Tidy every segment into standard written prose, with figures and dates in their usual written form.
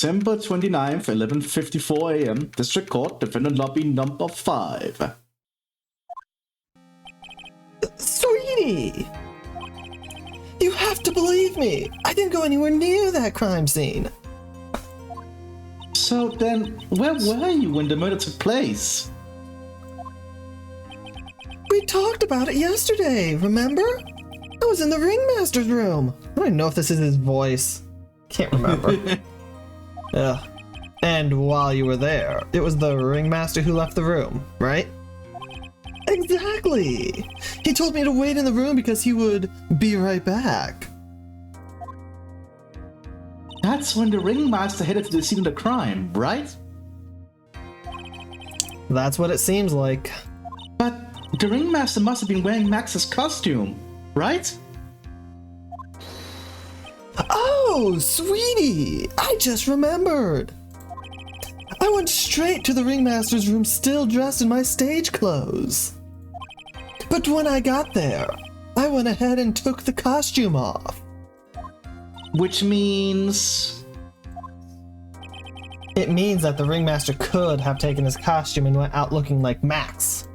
December 29th, 11:54 a.m. District Court, Defendant Lobby number 5. Sweetie! You have to believe me! I didn't go anywhere near that crime scene! So then, where were you when the murder took place? We talked about it yesterday, remember? I was in the ringmaster's room. I don't even know if this is his voice. Can't remember. Ugh. And while you were there, it was the ringmaster who left the room, right? Exactly! He told me to wait in the room because he would be right back. That's when the ringmaster headed to the scene of the crime, right? That's what it seems like. But the ringmaster must have been wearing Max's costume, right? Oh, sweetie! I just remembered! I went straight to the ringmaster's room still dressed in my stage clothes. But when I got there, I went ahead and took the costume off. Which means... It means that the ringmaster could have taken his costume and went out looking like Max.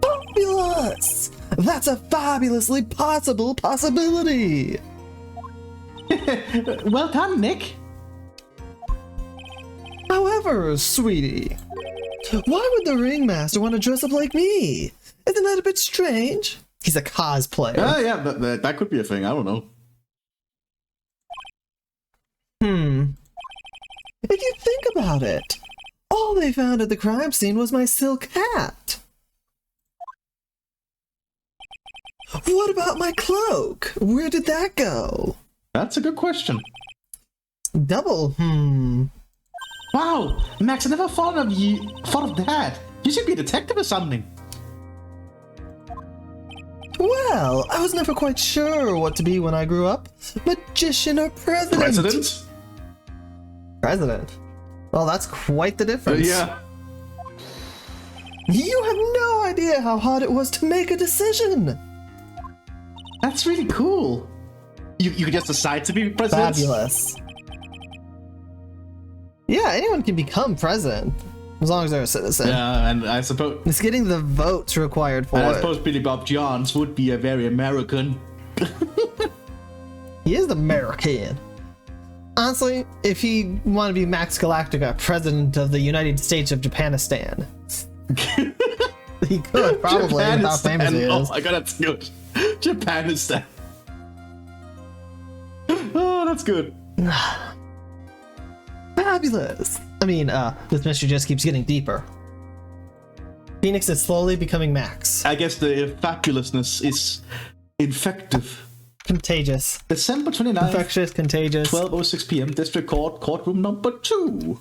Fabulous! That's a fabulously possible possibility! Well done, Nick! However, sweetie, why would the ringmaster want to dress up like me? Isn't that a bit strange? He's a cosplayer. Yeah, that could be a thing, I don't know. If you think about it, all they found at the crime scene was my silk hat. What about my cloak? Where did that go? That's a good question. Double, Wow, Max, I never thought of that. You should be a detective or something. Well, I was never quite sure what to be when I grew up. Magician or president? President? President? Well, that's quite the difference. Yeah. You have no idea how hard it was to make a decision. That's really cool. You could just decide to be president? Fabulous. Yeah, anyone can become president, as long as they're a citizen. Yeah, and I suppose... It's getting the votes required for I it. suppose Billy Bob Johns would be a very American. He is American. Honestly, if he wanted to be Max Galactica, president of the United States of Japanistan, he could, probably, with how famous he is. Oh my god, that's good. Japanistan. Oh, that's good. Fabulous! I mean, this mystery just keeps getting deeper. Phoenix is slowly becoming Max. I guess the fabulousness is infective. Contagious. December 29th. Infectious, contagious. 12:06 p.m. District Court, courtroom number 2.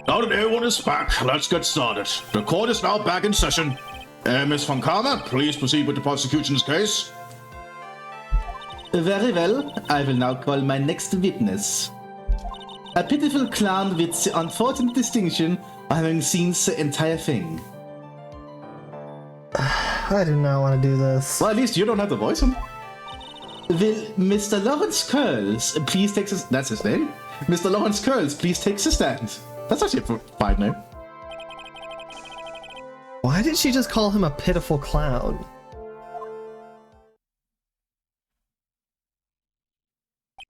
Now that everyone is back, let's get started. The court is now back in session. Ms. von Karma, please proceed with the prosecution's case. Very well. I will now call my next witness. A pitiful clown with the unfortunate distinction of having seen the entire thing. I do not want to do this. Well, at least you don't have to voice him. Will Mr. Lawrence Curls please take his... That's his name? Mr. Lawrence Curls, please take his stand. That's actually a fine name. Why did she just call him a pitiful clown?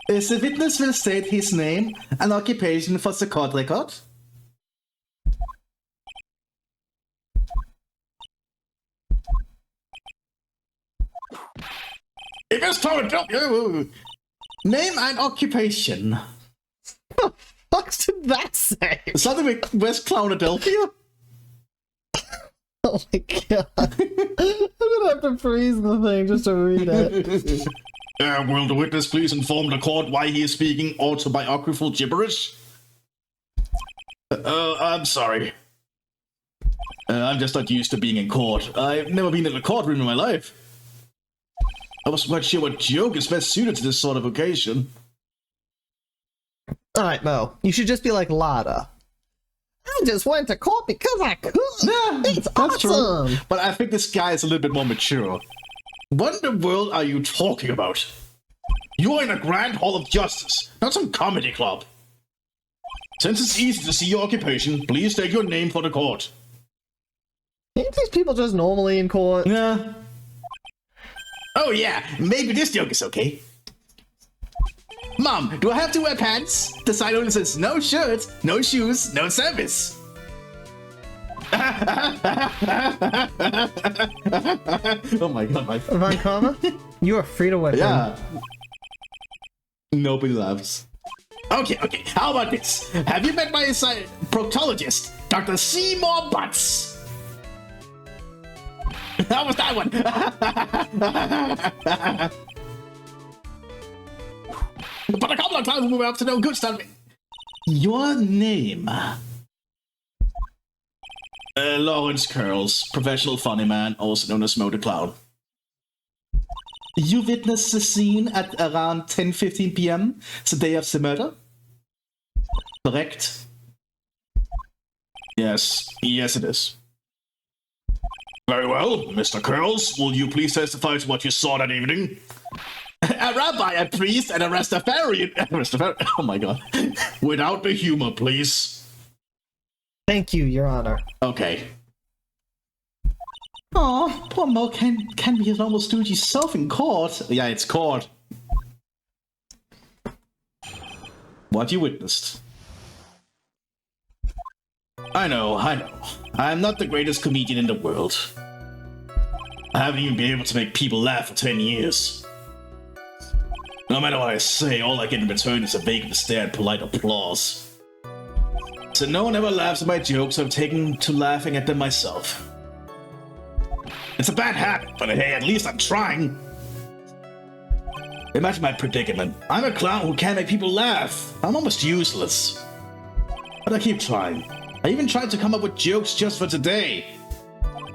The witness will state his name and occupation for the court record. Name and occupation. What the fuck did that say? Something with West Clownadelphia? Oh my god. I'm gonna have to freeze the thing just to read it. Will the witness please inform the court why he is speaking autobiographical gibberish? I'm sorry. I'm just not used to being in court. I've never been in a courtroom in my life. I wasn't quite sure what joke is best suited to this sort of occasion. Alright, Mo. You should just be like Lada. I just went to court because I could. Yeah, it's that's awesome. true. But I think this guy is a little bit more mature. What in the world are you talking about? You are in a grand hall of justice, not some comedy club. Since it's easy to see your occupation, please state your name for the court. Ain't these people just normally in court? Yeah. Oh yeah, maybe this joke is okay. Mom, do I have to wear pants? The sign only says no shirt, no shoes, no service. Oh my god, my Von Karma, you are free to wear. yeah. Nobody laughs. Okay, how about this? Have you met my proctologist, Dr. Seymour Butts? How was that one? But a couple of times we were up to no good stuff. Your name? Lawrence Curls, professional funny man, also known as Mo the Clown. You witnessed the scene at around 10:15 p.m., the day of the murder? Correct? Yes it is. Very well, Mr. Curls, will you please testify to what you saw that evening? A rabbi, a priest, and a Rastafarian. Oh my god. Without the humor, please. Thank you, Your Honor. Okay. Oh, poor Mo can be his normal stoogie self in court. Yeah, it's court. What you witnessed. I know. I'm not the greatest comedian in the world. I haven't even been able to make people laugh for 10 years. No matter what I say, all I get in return is a vacant stare and polite applause. So no one ever laughs at my jokes, so I've taken to laughing at them myself. It's a bad habit, but hey, at least I'm trying. Imagine my predicament. I'm a clown who can't make people laugh. I'm almost useless. But I keep trying. I even tried to come up with jokes just for today.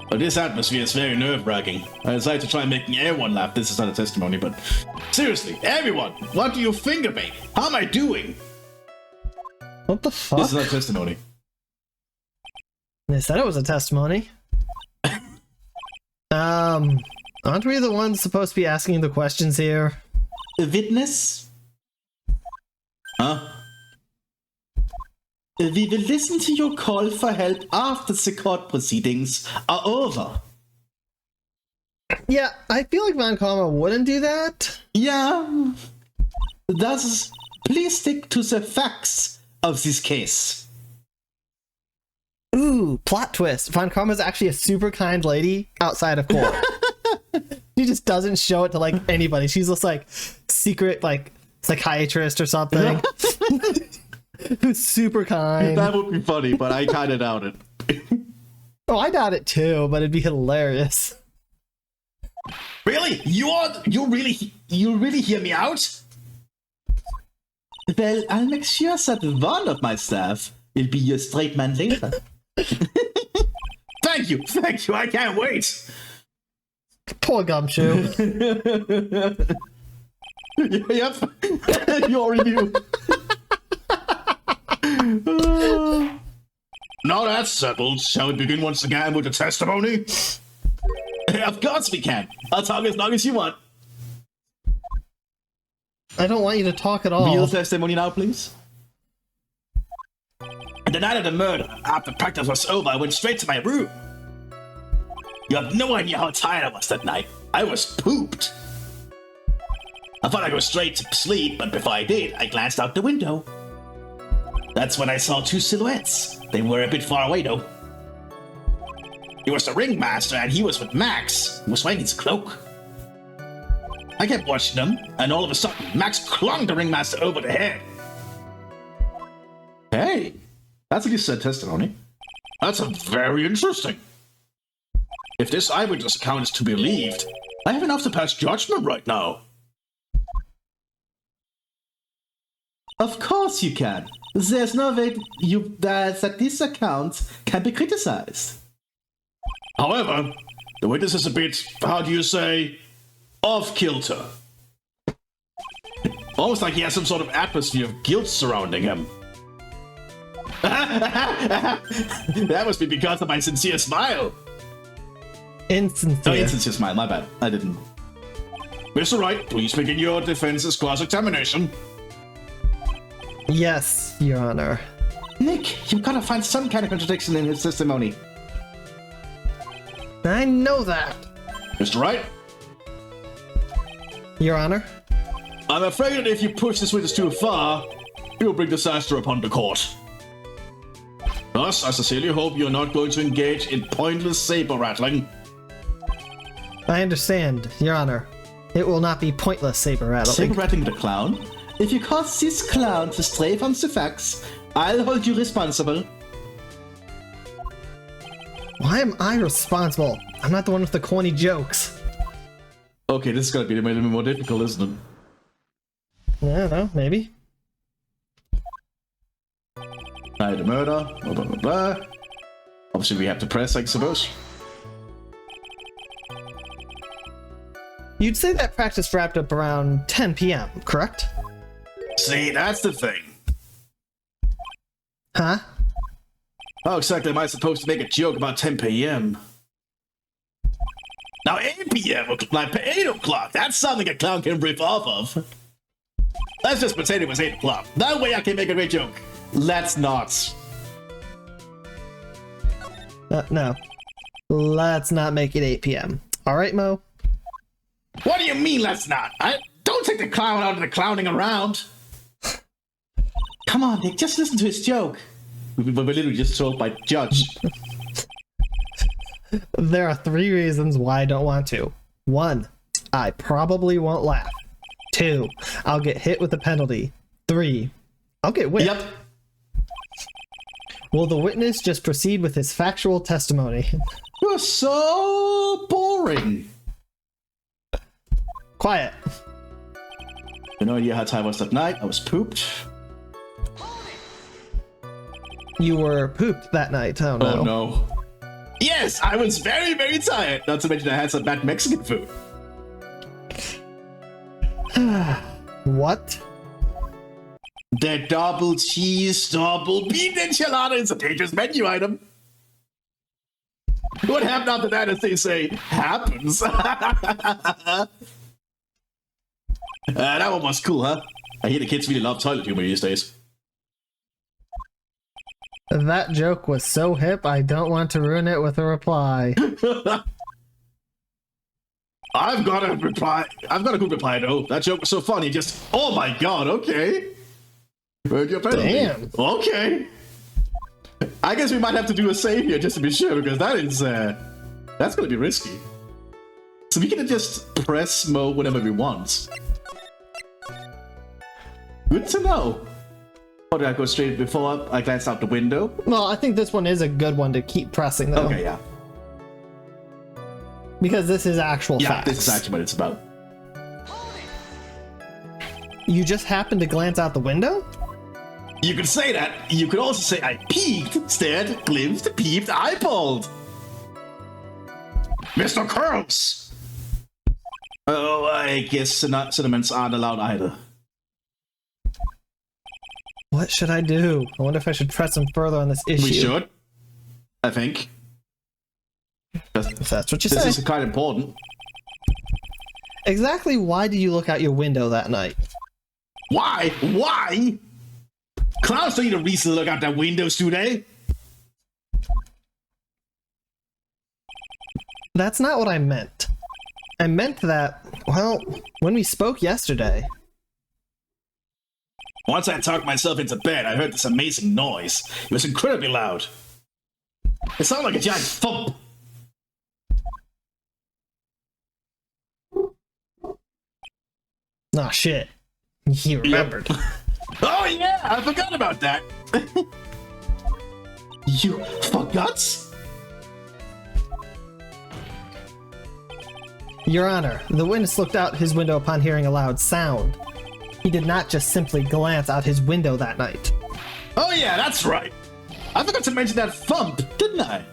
But this atmosphere is very nerve-wracking. I decided to try making everyone laugh. This is not a testimony, but... Seriously, everyone! What do you think of me? How am I doing? What the fuck? This is not a testimony. They said it was a testimony. Aren't we the ones supposed to be asking the questions here? A witness? Huh? We will listen to your call for help after the court proceedings are over. Yeah, I feel like Von Karma wouldn't do that. Yeah. Thus, please stick to the facts of this case. Ooh, plot twist. Von Karma's actually a super kind lady outside of court. She just doesn't show it to, like, anybody. She's just, like, secret, like, psychiatrist or something. Who's super kind. That would be funny, but I kind of doubt it. Oh, I doubt it too, but it'd be hilarious. Really? You really hear me out? Well, I'll make sure that one of my staff will be your straight man later. Thank you, I can't wait. Poor Gumshoe. Yep, your review. Now that's settled, shall we begin once again with the testimony? Of course we can. I'll talk as long as you want. I don't want you to talk at all. Real testimony now, please. The night of the murder, after practice was over, I went straight to my room. You have no idea how tired I was that night. I was pooped. I thought I'd go straight to sleep, but before I did, I glanced out the window. That's when I saw two silhouettes. They were a bit far away, though. It was the ringmaster, and he was with Max, who was wearing his cloak. I kept watching them, and all of a sudden, Max clung the ringmaster over the head. Hey, that's at least a testimony. That's very interesting. If this eyewitness account is to be believed, I have enough to pass judgment right now. Of course you can. There's no way that this account can be criticized. However, the witness is a bit, how do you say, off-kilter. Almost like he has some sort of atmosphere of guilt surrounding him. That must be because of my sincere smile. Insincere. Oh, insincere smile, my bad. I didn't. Mr. Wright, please begin your defense's cross-examination. Yes, Your Honor. Nick, you've got to find some kind of contradiction in his testimony. I know that. Mr. Wright? Your Honor? I'm afraid that if you push this witness too far, you'll bring disaster upon the court. Thus, I sincerely hope you're not going to engage in pointless saber-rattling. I understand, Your Honor. It will not be pointless saber-rattling. Saber-rattling the clown? If you cause this clown to stray from the facts, I'll hold you responsible. Why am I responsible? I'm not the one with the corny jokes. Okay, this is gonna be a little bit more difficult, isn't it? I don't know, maybe. The murder, blah, blah, blah, blah. Obviously, we have to press, I suppose. You'd say that practice wrapped up around 10 p.m., correct? See, that's the thing. Huh? How exactly am I supposed to make a joke about 10 p.m.? Now 8 p.m., like 8 o'clock, that's something a clown can riff off of. Let's just pretend it was 8 o'clock. That way I can make a great joke. Let's not. No. Let's not make it 8 p.m. Alright, Mo? What do you mean, let's not? Don't take the clown out of the clowning around. Come on, Nick, just listen to his joke. We were literally just told by Judge. There are 3 reasons why I don't want to. 1, I probably won't laugh. 2, I'll get hit with a penalty. 3, I'll get whipped. Yep. Will the witness just proceed with his factual testimony? You're so boring. Quiet. No idea how tired I was that night. I was pooped. You were pooped that night, oh no. Oh no. Yes, I was very, very tired. Not to mention I had some bad Mexican food. What? The double cheese, double beef enchilada is a dangerous menu item. What happened after that, as they say, happens. That one was cool, huh? I hear the kids really love toilet humor these days. That joke was so hip, I don't want to ruin it with a reply. I've got a reply. I've got a good reply, though. That joke was so funny, just, oh my god, okay. Where'd your penalty? Damn. Okay. I guess we might have to do a save here just to be sure, because that is, that's gonna be risky. So we can just press mode whenever we want. Good to know. Or did I go straight before I glanced out the window? Well, I think this one is a good one to keep pressing, though. Okay, yeah. Because this is actual Yeah, facts. this is actually what it's about. You just happened to glance out the window? You could say that. You could also say I peeked, stared, glimpsed, peeped, eyeballed. Mr. Curls! Oh, I guess sentiments aren't allowed either. What should I do? I wonder if I should press him further on this issue. We should. I think. If that's what you This say. is quite important. Exactly why did you look out your window that night? Why? Why? Clowns don't need a reason to look out their windows, do they? That's not what I meant. I meant that, well, when we spoke yesterday. Once I talked myself into bed, I heard this amazing noise. It was incredibly loud. It sounded like a giant thump. Nah, shit. He remembered. Yep. Oh yeah, I forgot about that. You forgot? Your Honor, the witness looked out his window upon hearing a loud sound. He did not just simply glance out his window that night. Oh yeah, that's right. I forgot to mention that thump, didn't I?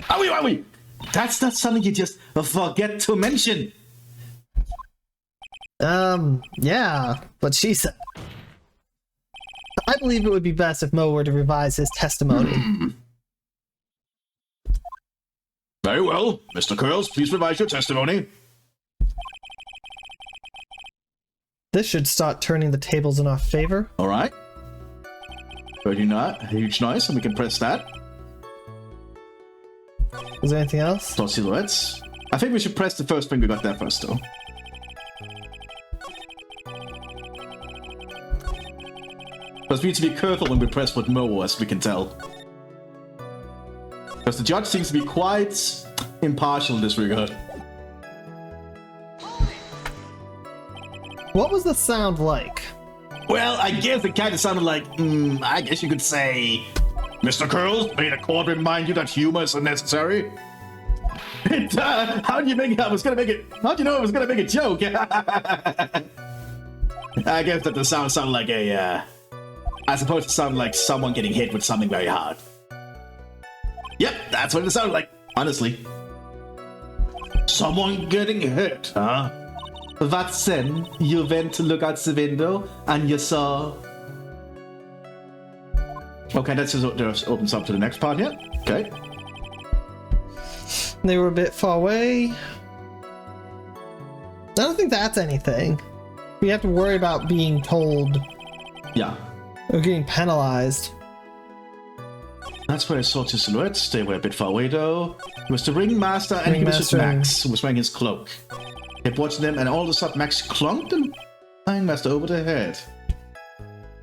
Owie. That's not something you just forget to mention. Yeah, but she said. I believe it would be best if Mo were to revise his testimony. Very well. Mr. Curls, please revise your testimony. This should start turning the tables in our favor. All right. Very nice. Huge nice, and we can press that. Is there anything else? Start silhouettes. I think we should press the first thing we got there first, though. Because we need to be careful when we press what Mo, as we can tell. Because the judge seems to be quite impartial in this regard. What was the sound like? Well, I guess it kind of sounded like, I guess you could say, Mr. Curls, may the court remind you that humor is unnecessary. How do you make it? How do you know I was gonna make a joke? I guess that the sound sounded like I suppose it sounded like someone getting hit with something very hard. Yep, that's what it sounded like, honestly. Someone getting hit, huh? But then, you went to look out the window, and you saw... Okay, that just opens up to the next part here. Okay. They were a bit far away. I don't think that's anything. We have to worry about being told. Yeah. Or getting penalized. That's where I saw two silhouettes. They were a bit far away, though. It was the ringmaster, and he was just Max, who was wearing his cloak. Kept watching them, and all of a sudden Max clunked the ringmaster over the head.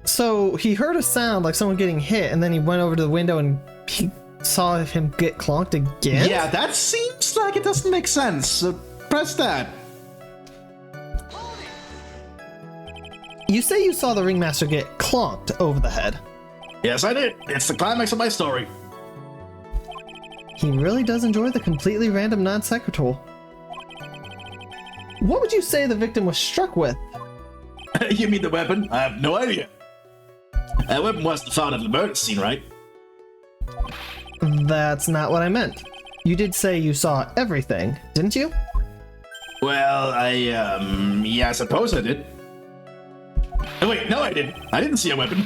So he heard a sound like someone getting hit, and then he went over to the window and he saw him get clonked again? Yeah, that seems like it doesn't make sense. So press that. You say you saw the ringmaster get clonked over the head. Yes, I did. It's the climax of my story. He really does enjoy the completely random non sequitur. What would you say the victim was struck with? You mean the weapon? I have no idea. That weapon wasn't found at the murder scene, right? That's not what I meant. You did say you saw everything, didn't you? Well, yeah, I suppose I did. Oh, wait, no, I didn't. I didn't see a weapon.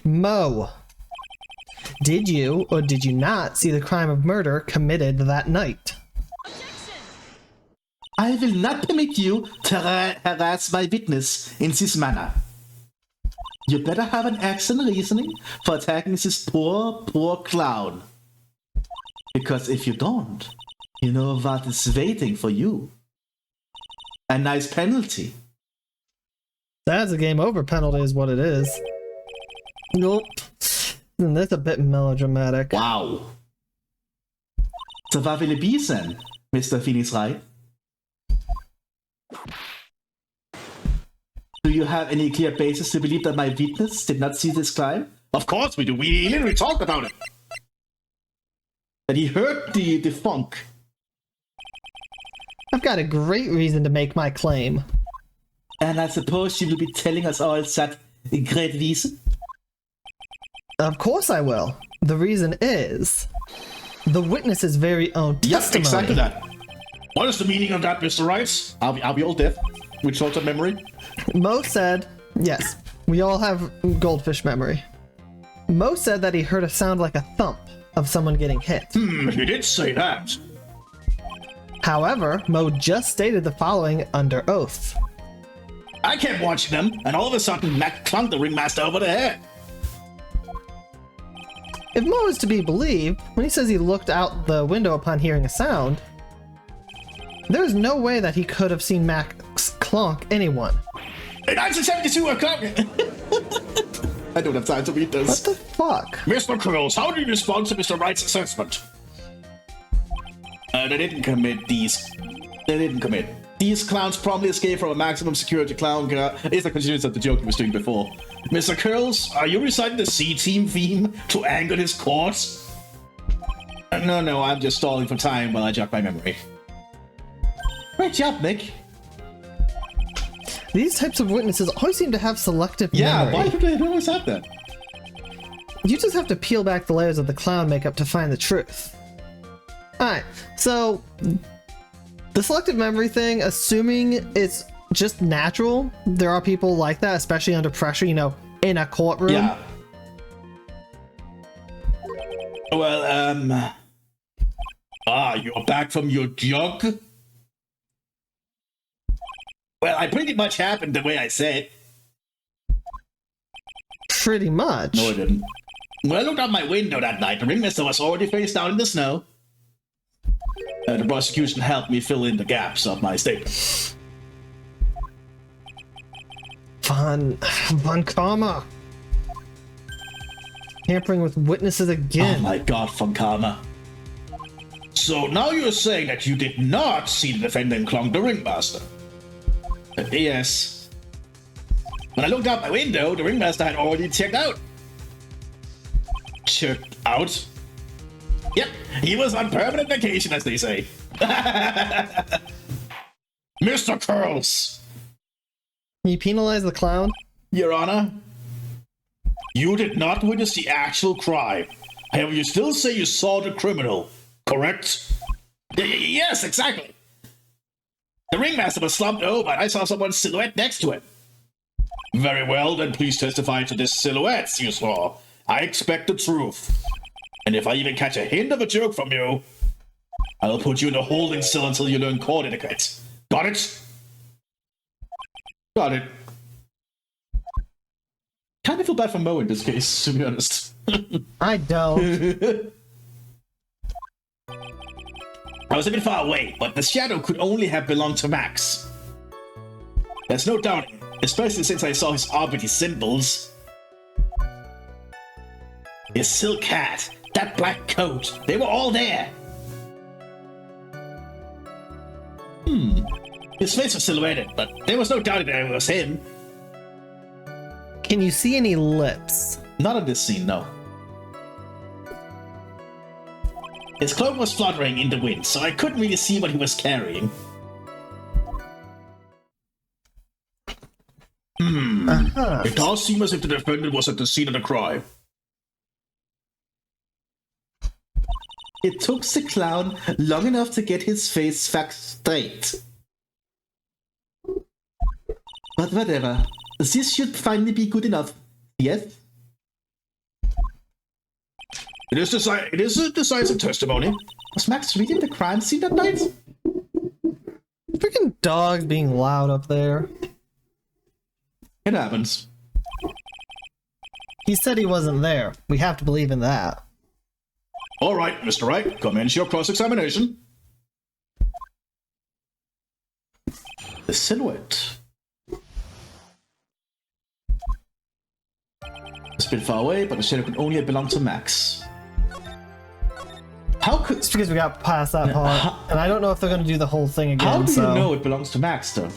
Mo, did you or did you not see the crime of murder committed that night? I will not permit you to harass my witness in this manner. You better have an excellent reasoning for attacking this poor clown. Because if you don't, you know what is waiting for you. A nice penalty. That's a game over penalty is what it is. Nope. That's a bit melodramatic. Wow. So what will it be then, Mr. Phoenix Wright? Do you have any clear basis to believe that my witness did not see this crime? Of course we do. We literally talked about it. That he heard the funk. I've got a great reason to make my claim. And I suppose you will be telling us all that great reason? Of course I will. The reason is the witness's very own testimony. Yes, exactly that. What is the meaning of that, Mr. Rice? Are we all deaf with short-term memory? Mo said, yes, we all have goldfish memory. Mo said that he heard a sound like a thump of someone getting hit. He did say that. However, Mo just stated the following under oath. I kept watching them, and all of a sudden, Mac clunked the ringmaster over the head. If Mo is to be believed, when he says he looked out the window upon hearing a sound, there is no way that he could have seen Max clonk anyone. In 1972, I don't have time to read this. What the fuck? Mr. Curls, how do you respond to Mr. Wright's assessment? They didn't commit. These clowns promptly escaped from a maximum security clown car. It's a continuation of the joke he was doing before. Mr. Curls, are you reciting the C-Team theme to anger his courts? No, I'm just stalling for time while I jog my memory. Great job, Nick. These types of witnesses always seem to have selective memory. Yeah, why do they always have that? You just have to peel back the layers of the clown makeup to find the truth. Alright, so the selective memory thing, assuming it's just natural, there are people like that, especially under pressure, you know, in a courtroom. Yeah. Well, you're back from your jog? Well, I pretty much happened the way I said. Pretty much. No, I didn't. When I looked out my window that night, the ringmaster was already face down in the snow. The prosecution helped me fill in the gaps of my statement. Von Karma. Tampering with witnesses again. Oh my god, Von Karma. So now you're saying that you did not see the defendant clonk the ringmaster? Yes. When I looked out my window, the ringmaster had already checked out. Checked out? Yep, he was on permanent vacation, as they say. Mr. Curls! Can you penalize the clown? Your Honor, you did not witness the actual crime. However, you still say you saw the criminal, correct? Yes, exactly. The ringmaster was slumped over and I saw someone's silhouette next to him. Very well, then please testify to this silhouette you saw. I expect the truth. And if I even catch a hint of a joke from you, I'll put you in a holding cell until you learn court etiquette. Got it? Got it. Kind of feel bad for Mo in this case, to be honest. I don't. I was a bit far away, but the shadow could only have belonged to Max. There's no doubt, especially since I saw his orbity symbols. His silk hat, that black coat, they were all there. His face was silhouetted, but there was no doubt that it was him. Can you see any lips? Not in this scene, no. His cloak was fluttering in the wind, so I couldn't really see what he was carrying. It does seem as if the defendant was at the scene of the crime. It took the clown long enough to get his face facts straight. But whatever. This should finally be good enough. Yes? It is a decisive testimony. Was Max really in the crime scene that night? Freaking dogs being loud up there. It happens. He said he wasn't there. We have to believe in that. All right, Mr. Wright, commence your cross-examination. The silhouette. It's a bit far away, but the shadow could only have belonged to Max. How could... It's because we got past that part, and I don't know if they're going to do the whole thing again. How do you know it belongs to Max, though?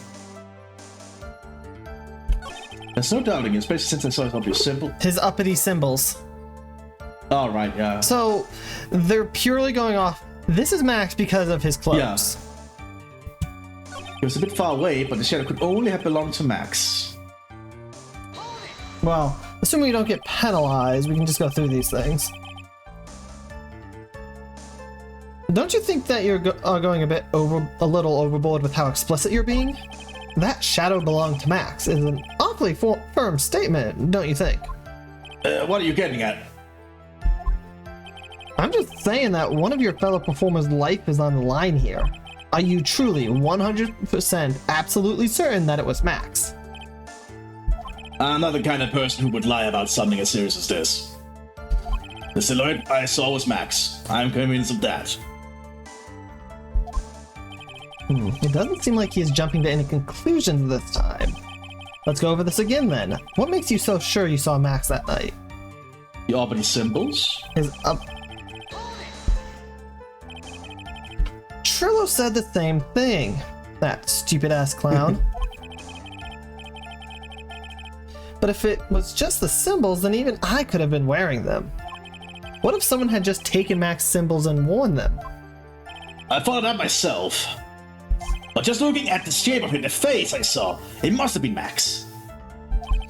There's no doubting it, especially since I saw his obvious symbol. His uppity symbols. Oh, right, yeah. So, they're purely going off, this is Max because of his clothes. Yeah. It was a bit far away, but the shadow could only have belonged to Max. Well, assuming we don't get penalized, we can just go through these things. Don't you think that you're going a little overboard with how explicit you're being? That shadow belonged to Max is an awfully firm statement, don't you think? What are you getting at? I'm just saying that one of your fellow performers' life is on the line here. Are you truly 100% absolutely certain that it was Max? I'm not the kind of person who would lie about something as serious as this. The silhouette I saw was Max. I'm convinced of that. It doesn't seem like he is jumping to any conclusions this time. Let's go over this again then. What makes you so sure you saw Max that night? The orbity symbols? Trillo said the same thing. That stupid-ass clown. But if it was just the symbols, then even I could have been wearing them. What if someone had just taken Max's symbols and worn them? I thought of that myself. But just looking at the shape of the face I saw, it must have been Max.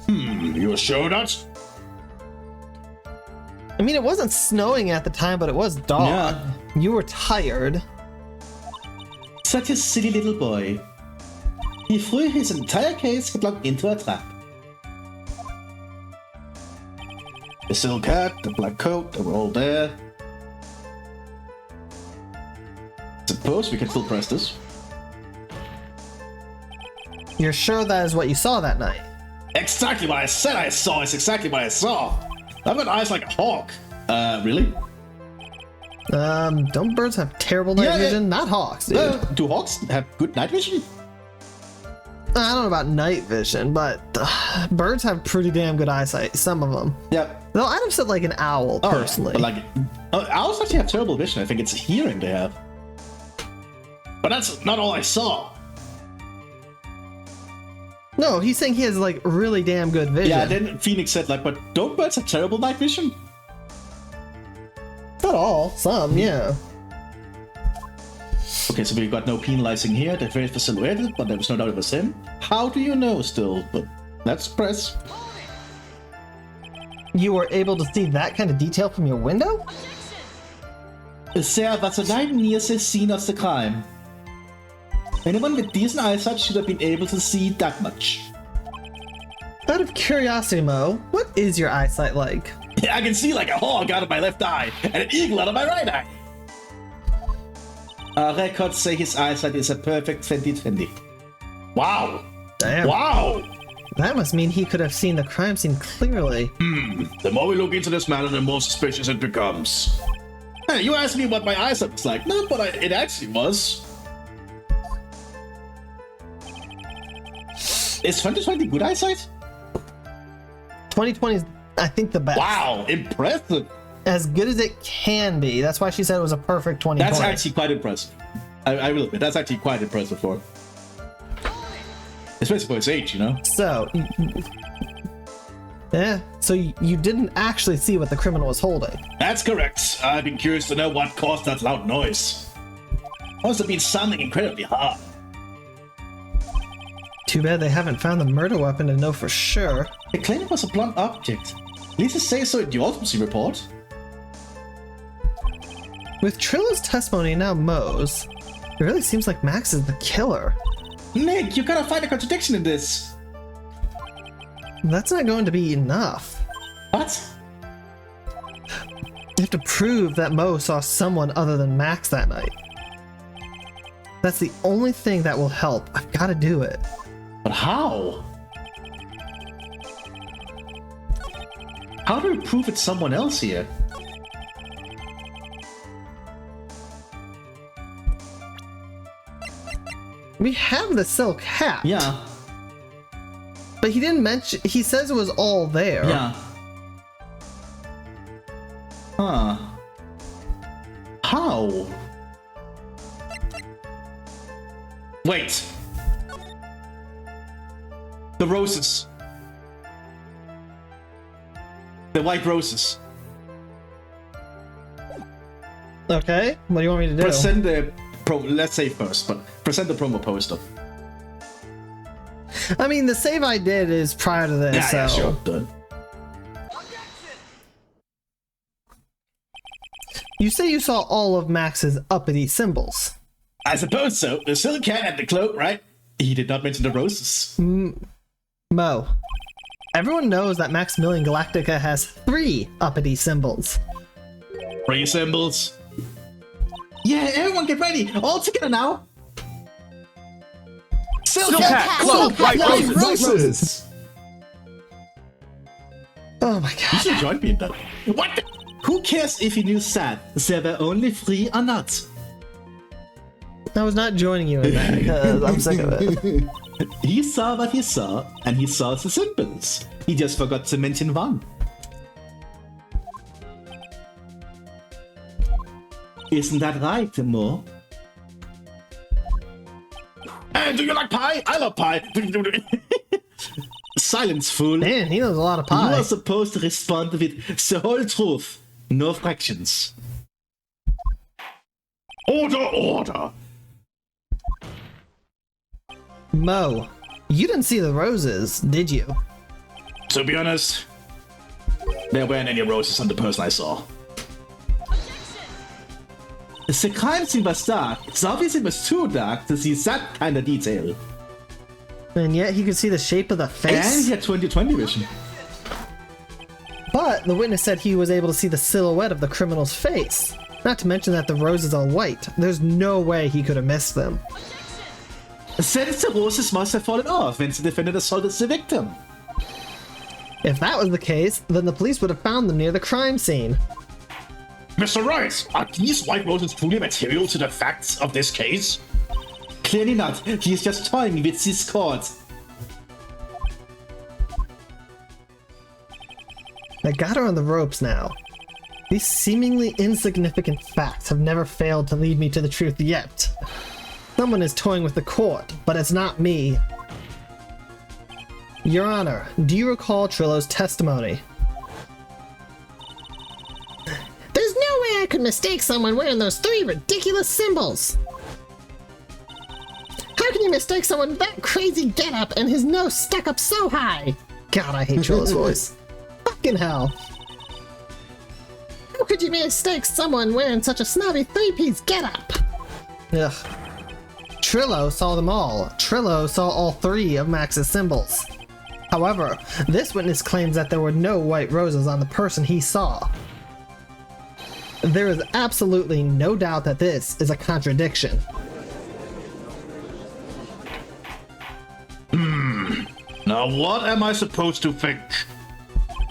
You sure that? I mean, it wasn't snowing at the time, but it was dark. Yeah. You were tired. Such a silly little boy. He threw his entire case headlong into a trap. The silk hat, the black coat, they were all there. Suppose we can still press this. You're sure that is what you saw that night? Exactly what I said I saw is exactly what I saw. I've got eyes like a hawk. Really? Don't birds have terrible night vision? Not hawks, dude. Do hawks have good night vision? I don't know about night vision, but birds have pretty damn good eyesight. Some of them. Yep. Though I'd have said like an owl, personally. But like, owls actually have terrible vision. I think it's hearing they have. But that's not all I saw. No, he's saying he has like really damn good vision. Yeah, then Phoenix said like, but don't birds have terrible night vision? Not all, some, yeah. Okay, so we've got no penalizing here. The face was silhouetted, but there was no doubt it was him. How do you know still? But let's press. You were able to see that kind of detail from your window? There was a light near the scene of the crime. Anyone with decent eyesight should have been able to see that much. Out of curiosity, Mo, what is your eyesight like? I can see like a hawk out of my left eye and an eagle out of my right eye. Our records say his eyesight is a perfect 20/20. Wow. Damn. Wow. That must mean he could have seen the crime scene clearly. The more we look into this matter, the more suspicious it becomes. Hey, you asked me what my eyesight was like. No, but it actually was. Is 2020 good eyesight? 2020 is, I think, the best. Wow, impressive. As good as it can be. That's why she said it was a perfect 2020. That's actually quite impressive. I will admit, that's actually quite impressive for her. Especially for his age, you know? So, yeah, so you didn't actually see what the criminal was holding. That's correct. I've been curious to know what caused that loud noise. Must have been something incredibly hard. Too bad they haven't found the murder weapon to know for sure. They claim it was a blunt object. At least it says so in the autopsy report. With Trilla's testimony and now Mo's, it really seems like Max is the killer. Nick, you gotta find a contradiction in this. That's not going to be enough. What? You have to prove that Mo saw someone other than Max that night. That's the only thing that will help. I've got to do it. But how? How do we prove it's someone else here? We have the silk hat. Yeah. But he didn't mention. He says it was all there. Yeah. Huh. How? Wait. The roses. The white roses. Okay. What do you want me to do? Present the let's say first, but present the promo poster. I mean, the save I did is prior to this. Yeah, so. yeah, sure. Done. You say you saw all of Max's uppity symbols. I suppose so. The silk hat and the cloak, right? He did not mention the roses. Mo, everyone knows that Maximilian Galactica has 3 uppity symbols. 3 symbols. Yeah, everyone get ready. All together now. Silk hat, cloak, white roses. Oh my You god. should join me in that. What the? Who cares if you knew that there were only 3 or not? I was not joining you in that because I'm sick of it. He saw what he saw, and he saw the symbols. He just forgot to mention one. Isn't that right, Mo? Hey, do you like pie? I love pie. Silence, fool. Man, he knows a lot of You pie. are supposed to respond with the whole truth, no fractions. Order, order. Mo, you didn't see the roses, did you? To be honest, there weren't any roses on the person I saw. The crime scene was dark. It's obvious it was too dark to see that kind of detail. And yet he could see the shape of the And face. he had 20/20 vision. But the witness said he was able to see the silhouette of the criminal's face. Not to mention that the roses are white. There's no way he could have missed them. Since the horses must have fallen off when the defendant assaulted the victim. If that was the case, then the police would have found them near the crime scene. Mr. Wright, are these white roses truly material to the facts of this case? Clearly not. He is just toying with his court. I got her on the ropes now. These seemingly insignificant facts have never failed to lead me to the truth yet. Someone is toying with the court, but it's not me. Your Honor, do you recall Trillo's testimony? There's no way I could mistake someone wearing those 3 ridiculous symbols. How can you mistake someone with that crazy getup and his nose stuck up so high? God, I hate Trillo's voice. Fucking hell. How could you mistake someone wearing such a snobby 3-piece getup? Ugh. Trillo saw them all. Trillo saw all 3 of Max's symbols. However, this witness claims that there were no white roses on the person he saw. There is absolutely no doubt that this is a contradiction. Now what am I supposed to think?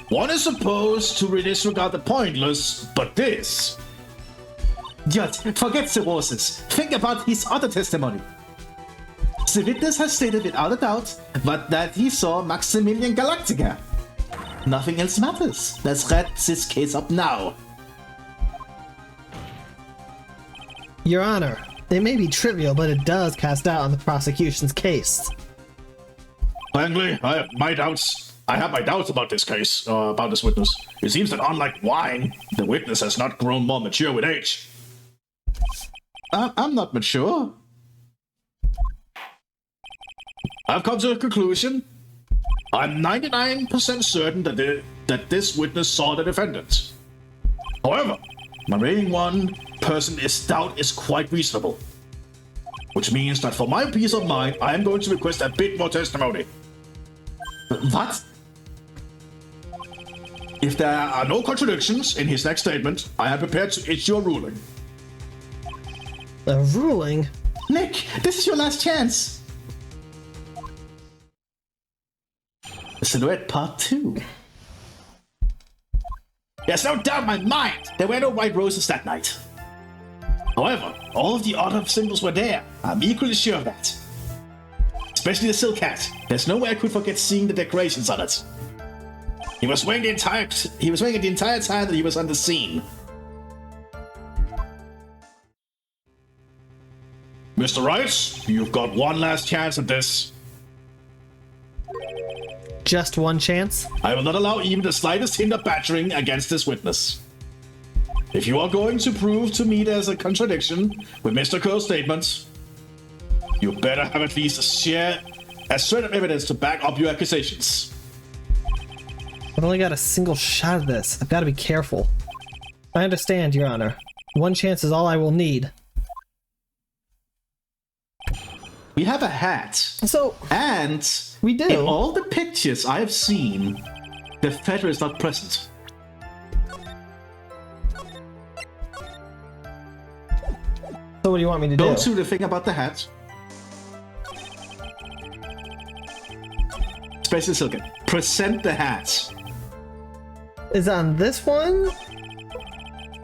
One is supposed to disregard the pointless, but this... Yet, forget the horses. Think about his other testimony. The witness has stated without a doubt but that he saw Maximilian Galactica. Nothing else matters. Let's wrap this case up now. Your Honor, it may be trivial, but it does cast doubt on the prosecution's case. Frankly, I have my doubts. I have my doubts about this case, about this witness. It seems that unlike wine, the witness has not grown more mature with age. I'm not mature. I've come to a conclusion. I'm 99% certain that this witness saw the defendant. However, my remaining one person's doubt is quite reasonable. Which means that for my peace of mind, I am going to request a bit more testimony. What? If there are no contradictions in his next statement, I am prepared to issue a ruling. A ruling? Nick, this is your last chance. Silhouette Part 2. There's no doubt in my mind there were no white roses that night. However, all of the other symbols were there. I'm equally sure of that. Especially the silk hat. There's no way I could forget seeing the decorations on it. He was wearing it the entire time that he was on the scene. Mr. Wright, you've got one last chance at this. Just one chance? I will not allow even the slightest hint of badgering against this witness. If you are going to prove to me there's a contradiction with Mr. Kerr's statements, you better have at least a shred of evidence to back up your accusations. I've only got a single shot of this. I've got to be careful. I understand, Your Honor. One chance is all I will need. We have a hat. So, and we do. In all the pictures I have seen, the feather is not present. So what do you want me to do? Go to the thing about the hat. Special Silken. Present the hat. Is it on this one?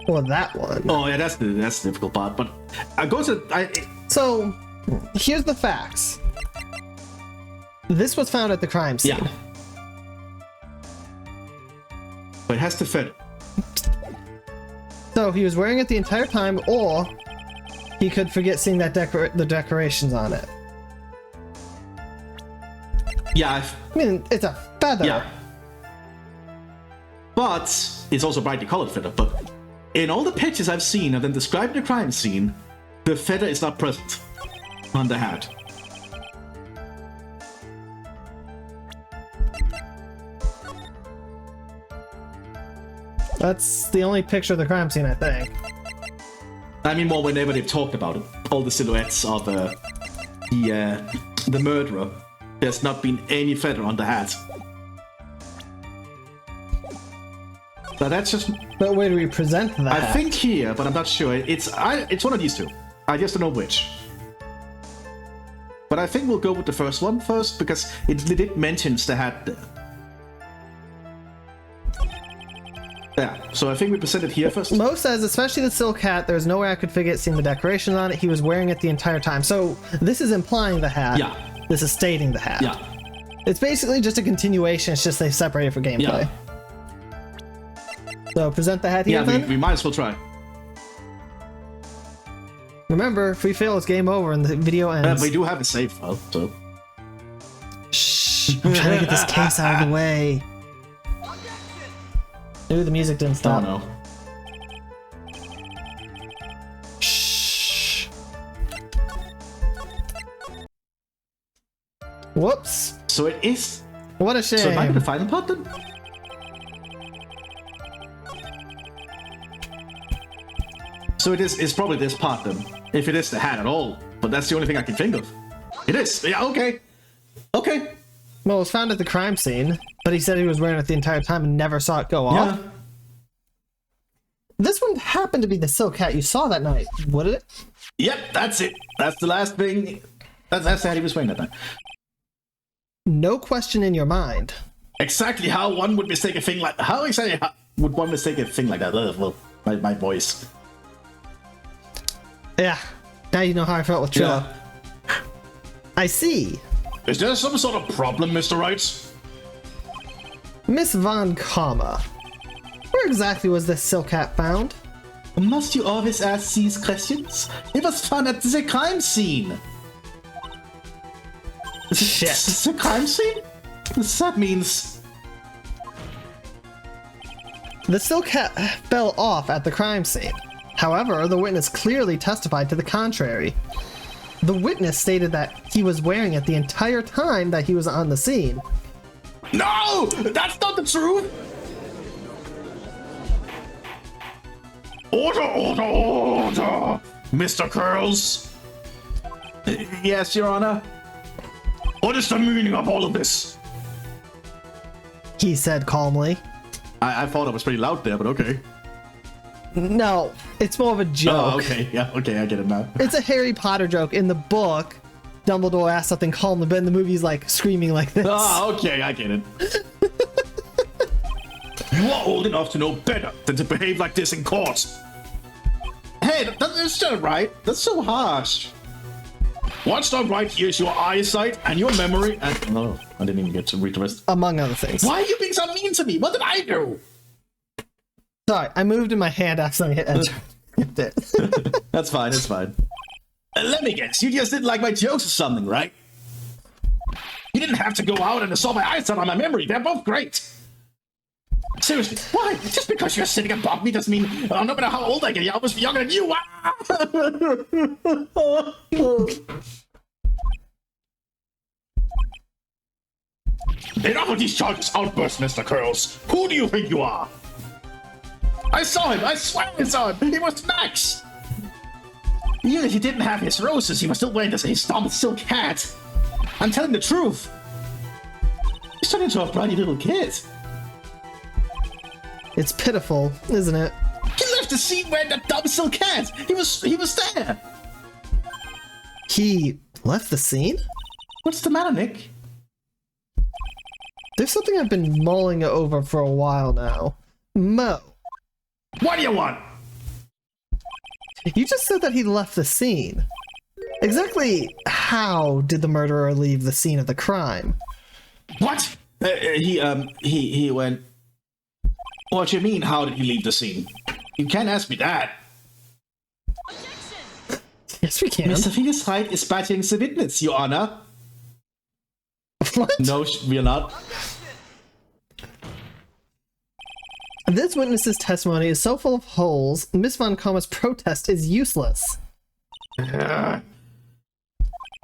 Or that one? Oh yeah, that's the difficult part. But I go to So, here's the facts. This was found at the crime scene. Yeah. But it has to fit. So he was wearing it the entire time, or he could forget seeing that the decorations on it. Yeah. I mean, it's a feather. Yeah. But it's also brightly colored feather. But in all the pictures I've seen of them describing the crime scene, the feather is not present on the hat. That's the only picture of the crime scene, I think. I mean, more whenever they've talked about it, all the silhouettes of the murderer. There's not been any feather on the hat. But that's just. But where do we present that? I think here, but I'm not sure. It's one of these two. I just don't know which. But I think we'll go with the first one first, because it mentions the hat there. Yeah, so I think we present it here first. Mo says, especially the silk hat, there's no way I could figure it seeing the decorations on it. He was wearing it the entire time. So this is implying the hat. Yeah. This is stating the hat. Yeah. It's basically just a continuation. It's just they separated for gameplay. Yeah. So present the hat here then? We might as well try. Remember, if we fail, it's game over and the video ends. We do have a save file, so... Shh, I'm trying to get this case out of the way. Ooh, the music didn't stop. Oh no. Shh. Whoops. So it is... What a shame. So it might be the final part then? So it's probably this part then, if it is the hat at all. But that's the only thing I can think of. It is. Yeah, okay. Okay. Well, it was found at the crime scene, but he said he was wearing it the entire time and never saw it go off. Yeah. This one happened to be the silk hat you saw that night, wouldn't it? Yep, that's it. That's the last thing. That's the hat he was wearing that night. No question in your mind. Exactly how one would mistake a thing like... How exactly would one mistake a thing like that? Well, my voice. Yeah, now you know how I felt with Trilla. Yeah. I see. Is there some sort of problem, Mr. Wright? Miss Von Comma. Where exactly was this silk hat found? Must you always ask these questions? It was found at the crime scene. Shit. The crime scene? That means... The silk hat fell off at the crime scene. However, the witness clearly testified to the contrary. The witness stated that he was wearing it the entire time that he was on the scene. No! That's not the truth! Order, order, order! Mr. Curls? Yes, Your Honor? What is the meaning of all of this? He said calmly. I thought I was pretty loud there, but okay. No, it's more of a joke. Oh, okay. Yeah, okay, I get it now. It's a Harry Potter joke. In the book, Dumbledore asked something calmly, but in the movie's like screaming like this. Oh, okay, I get it. You are old enough to know better than to behave like this in court. Hey, that's not right. That's so harsh. What's not right here is your eyesight and your memory and... Oh, I didn't even get to read the rest. Among other things. Why are you being so mean to me? What did I do? Sorry, I moved in my hand accidentally hit enter. That's fine, it's fine. Let me guess, you just didn't like my jokes or something, right? You didn't have to go out and assault my eyesight on my memory. They're both great. Seriously, why? Just because you're sitting above me doesn't mean, no matter how old I get, I was younger than you. Enough of these childish outbursts, Mr. Curls. Who do you think you are? I saw him. I swear I saw him. He was Max. Even if he didn't have his roses, he was still wearing his dumb silk hat. I'm telling the truth. He's turning into a bloody little kid. It's pitiful, isn't it? He left the scene wearing that dumb silk hat. He was there. He left the scene? What's the matter, Nick? There's something I've been mulling over for a while now. Mo. What do you want? You just said that he left the scene. Exactly how did the murderer leave the scene of the crime? What? He went... What do you mean, how did he leave the scene? You can't ask me that. Yes, we can. Mr. Wright is battering the witness, Your Honor. What? No, we are not. This witness's testimony is so full of holes, Miss Von Comma's protest is useless.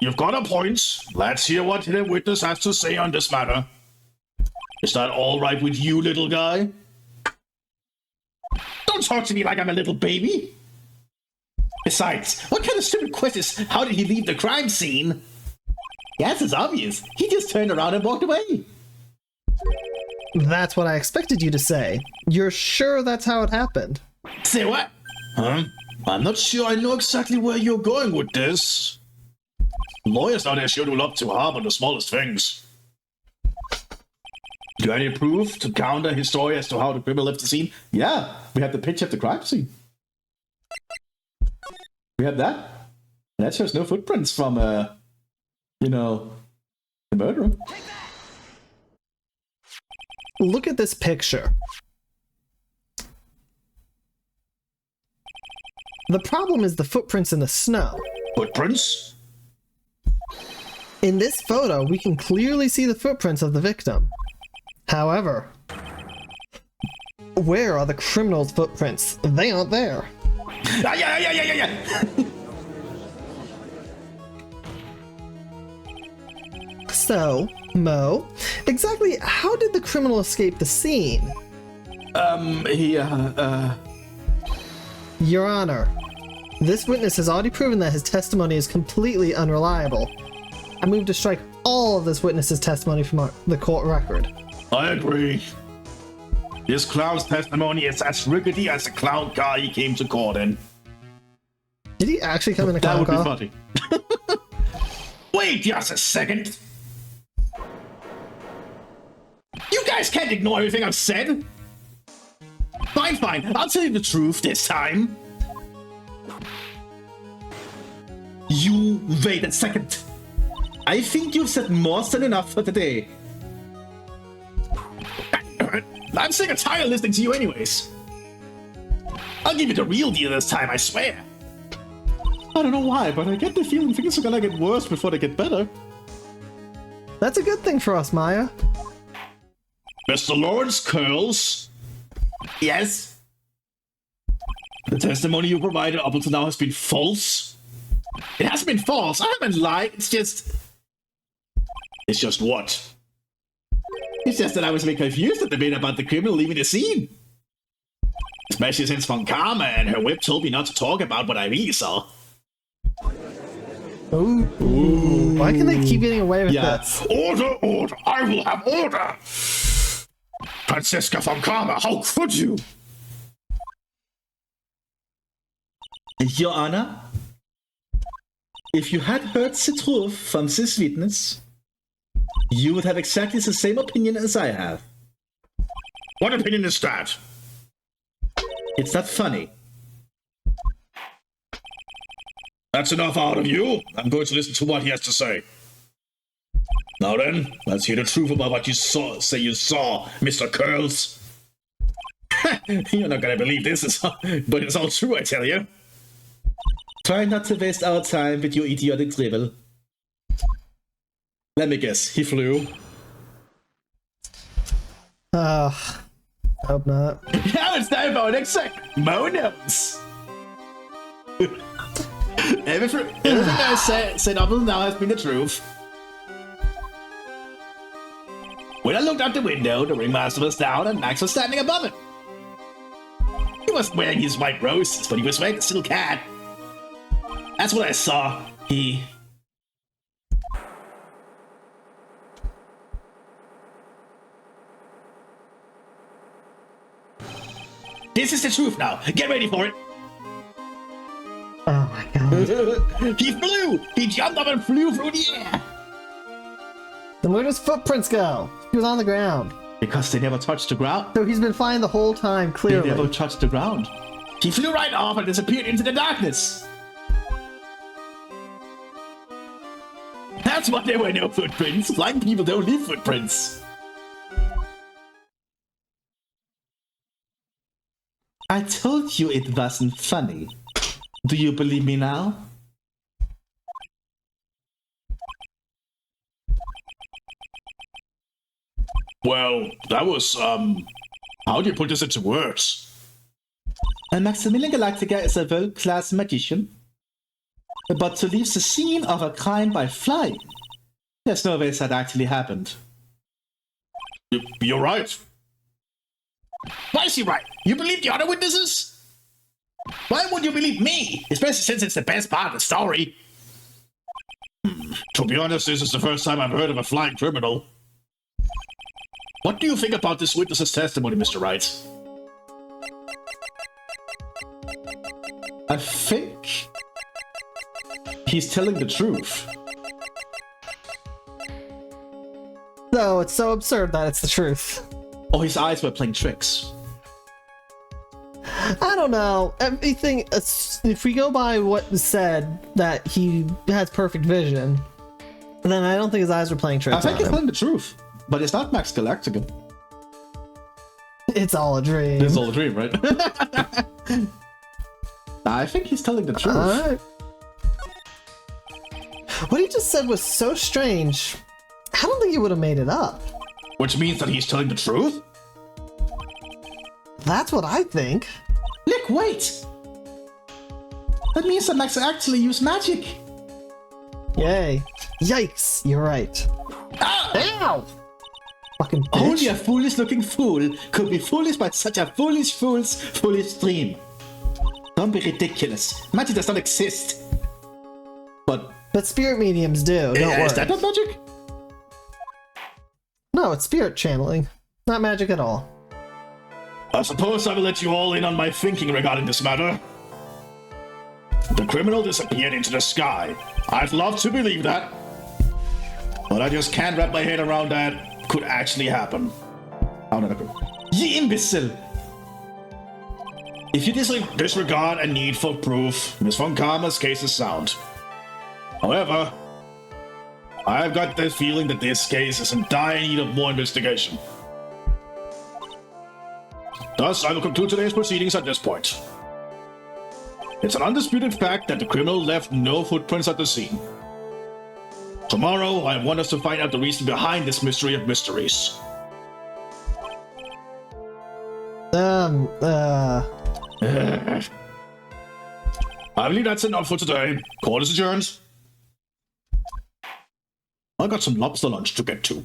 You've got a point. Let's hear what the witness has to say on this matter. Is that all right with you, little guy? Don't talk to me like I'm a little baby. Besides, what kind of stupid question is, how did he leave the crime scene? Yes, it's obvious. He just turned around and walked away. That's what I expected you to say. You're sure that's how it happened? Say what? Huh? I'm not sure I know exactly where you're going with this. Lawyers nowadays sure do love to harp on the smallest things. Do you have any proof to counter his story as to how the criminal left the scene? Yeah, we have the picture of the crime scene. We have that. And that shows no footprints from, you know, the murderer. Look at this picture. The problem is the footprints in the snow. Footprints? In this photo, we can clearly see the footprints of the victim. However, where are the criminal's footprints? They aren't there. Yeah. So, Mo, exactly how did the criminal escape the scene? Your Honor, this witness has already proven that his testimony is completely unreliable. I move to strike all of this witness's testimony from the court record. I agree. This clown's testimony is as rickety as the clown car he came to court in. Did he actually come in a clown car? That would be funny. Wait just a second. You guys can't ignore everything I've said. Fine. I'll tell you the truth this time. You wait a second. I think you've said more than enough for today. I'm sick and tired of listening to you anyways. I'll give you the real deal this time, I swear. I don't know why, but I get the feeling things are gonna get worse before they get better. That's a good thing for us, Maya. Mr. Lawrence Curls? Yes? The testimony you provided up until now has been false? It hasn't been false. I haven't lied. It's just what? It's just that I was a bit confused at the bit about the criminal leaving the scene. Especially since Von Karma and her whip told me not to talk about what I really saw. Ooh. Why can they keep getting away with this? Order! I will have order! Franziska Von Karma, how could you? Your Honor, if you had heard the truth from this witness, you would have exactly the same opinion as I have. What opinion is that? It's not funny. That's enough out of you. I'm going to listen to what he has to say. Now then, let's hear the truth about what you saw. Say you saw, Mr. Curls. You're not gonna believe this, but it's all true, I tell you. Try not to waste our time with your idiotic drivel. Let me guess, he flew. Hope not. Now it's time for an exact Mo knows. Everything I said up until now has been the truth. When I looked out the window, the ringmaster was down and Max was standing above him. He wasn't wearing his white roses, but he was wearing a silk hat. That's what I saw. This is the truth now. Get ready for it. Oh my god. He flew! He jumped up and flew through the air! Then where does footprints go? He was on the ground. Because they never touched the ground. So he's been flying the whole time, clearly. They never touched the ground. He flew right off and disappeared into the darkness. That's why there were no footprints. Blind people don't leave footprints. I told you it wasn't funny. Do you believe me now? Well, that was, how do you put this into words? Maximilian Galactica is a world-class magician. But to leave the scene of a crime by flying, there's no way that actually happened. You're right. Why is he right? You believe the other witnesses? Why would you believe me? Especially since it's the best part of the story. To be honest, this is the first time I've heard of a flying criminal. What do you think about this witness's testimony, Mr. Wright? I think he's telling the truth. though. It's so absurd that it's the truth. Oh, his eyes were playing tricks. I don't know. Everything, if we go by what was said, that he has perfect vision, then I don't think his eyes were playing I tricks think on he's him. telling the truth, but it's not Max Galactica. It's all a dream. It's all a dream, right? I think he's telling the truth. Alright. What he just said was so strange. I don't think he would have made it up. Which means that he's telling the truth? That's what I think. Nick, wait! That means that Max actually used magic. Yay. Yikes, you're right. Ah! Ow! Fucking bitch. Only a foolish-looking fool could be foolish by such a foolish dream. Don't be ridiculous. Magic does not exist. But spirit mediums do, don't worry. is that not magic? No, it's spirit channeling. Not magic at all. I suppose I will let you all in on my thinking regarding this matter. The criminal disappeared into the sky. I'd love to believe that. But I just can't wrap my head around that could actually happen. How did that go? You imbecile! If you disregard a need for proof, Miss Von Karma's case is sound. However, I've got the feeling that this case is in dire need of more investigation. Thus, I will conclude today's proceedings at this point. It's an undisputed fact that the criminal left no footprints at the scene. Tomorrow, I want us to find out the reason behind this mystery of mysteries. I believe that's enough for today. Court is adjourned. I got some lobster lunch to get to.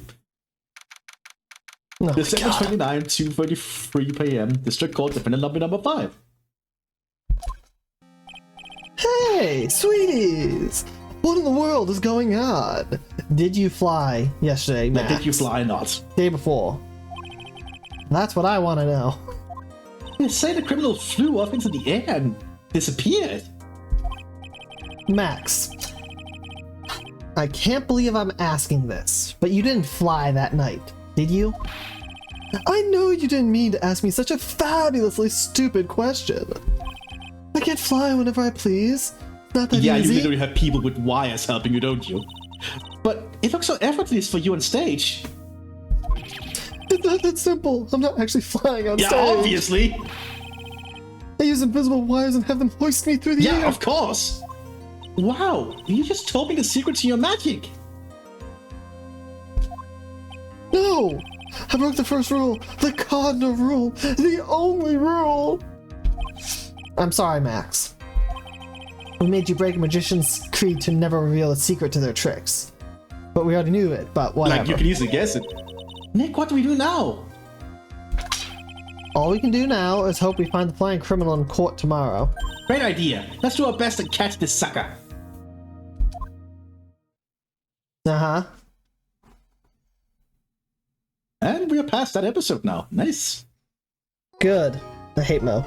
Oh, December God. 29, 2:33 p.m. District Court, defendant lobby number 5. Hey, sweeties! What in the world is going on? Did you fly yesterday, Now, Max? did you fly or not? Day before. That's what I want to know. They say the criminal flew off into the air and disappeared. Max, I can't believe I'm asking this, but you didn't fly that night, did you? I know you didn't mean to ask me such a fabulously stupid question. I can't fly whenever I please. Not that Yeah, you easy. literally have people with wires helping you, don't you? But it looks so effortless for you on stage. It's not that simple. I'm not actually flying on Yeah, stage. obviously. I use invisible wires and have them hoist me through the Yeah, air. of course. Wow, you just told me the secret to your magic. No! I broke the first rule. The cardinal rule. The only rule. I'm sorry, Max. We made you break a magician's creed to never reveal a secret to their tricks. But we already knew it, but whatever. Like, you can easily guess it. Nick, what do we do now? All we can do now is hope we find the flying criminal in court tomorrow. Great idea. Let's do our best to catch this sucker. Uh-huh. And we are past that episode now. Nice. Good. I hate Mo.